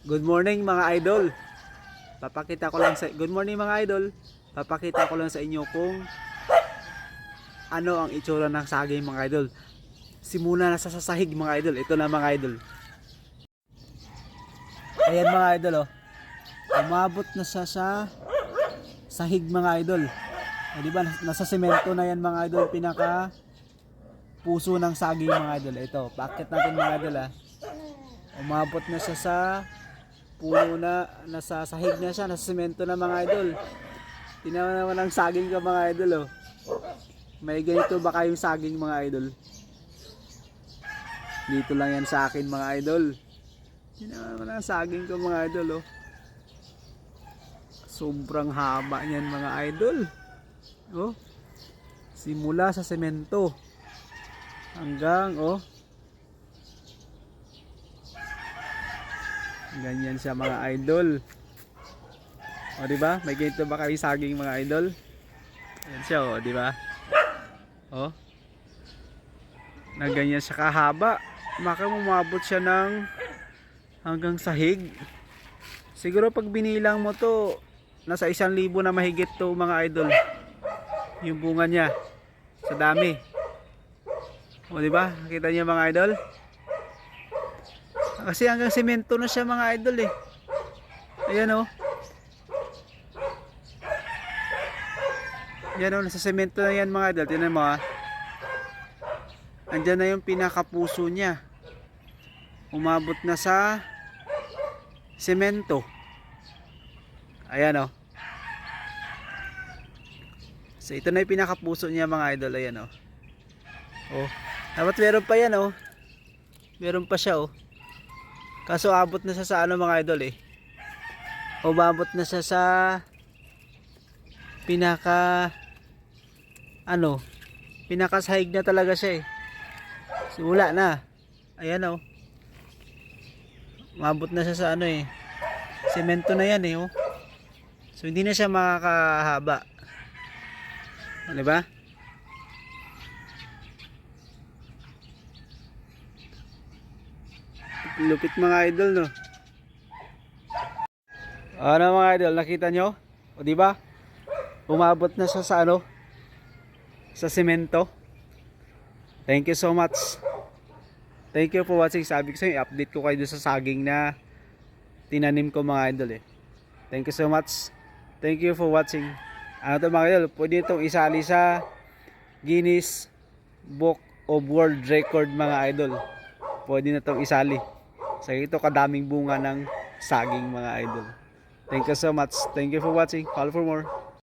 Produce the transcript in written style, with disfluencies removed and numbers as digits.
Good morning mga idol. Papakita ko lang sa Good morning mga idol. Papakita ko lang sa inyo kung ano ang itsura ng saging mga idol. Simula na sa sasahig mga idol. Ito na mga idol. Ayan mga idol oh. Umabot na siya sa sahig mga idol. O, diba nasa semento na yan mga idol, pinaka puso ng saging mga idol. Ito, pakit natin mga idol ah. Umabot na siya sa puno na, nasa sahig na siya, nasa semento na mga idol. Tinawa naman ang saging ka mga idol oh. May ganito ba kayong saging mga idol? Dito lang yan sa akin mga idol. Tinawa naman ang saging ka mga idol oh. Sobrang haba niyan mga idol. Oh. Simula sa semento hanggang oh. Ganyan siya mga idol. O di ba? May ganito ba kayo saging mga idol? Yan siya o, di ba? O. Na ganyan siya kahaba. Maka umabot siya ng hanggang sahig. Siguro pag binilang mo to, nasa 1,000 na mahigit to mga idol. Yung bunga niya. Sa dami. O di ba? Nakita niyo mga idol? Kasi hanggang semento na siya mga idol eh. Ayan oh. Ayan oh, nasa semento na yan mga idol. Tingnan mo ah. Andyan na yung pinakapuso niya. Umabot na sa semento. Ayan oh. So ito na yung pinakapuso niya mga idol. Ayan oh. Oh. Dapat meron pa yan oh. Meron pa siya oh. Kaso abot na siya sa ano mga idol eh. Umabot na siya sa pinaka ano, pinakasahig na talaga siya eh. Simula na. Ayan oh. Umabot na siya sa ano eh. Semento na yan eh oh. So hindi na siya makakahaba. Ano ba? Lupit mga idol no. Ano mga idol, nakita nyo? O di ba? Umabot na siya sa ano? Sa semento. Thank you so much. Thank you for watching. Sabi ko sa inyo, update ko kayo sa saging na tinanim ko mga idol eh. Thank you so much. Thank you for watching. Ano to mga idol, pwede itong isali sa Guinness Book of World Record mga idol. Pwede na itong isali. Sa ito kadaming bunga ng saging mga idol. Thank you so much. Thank you for watching. Follow for more.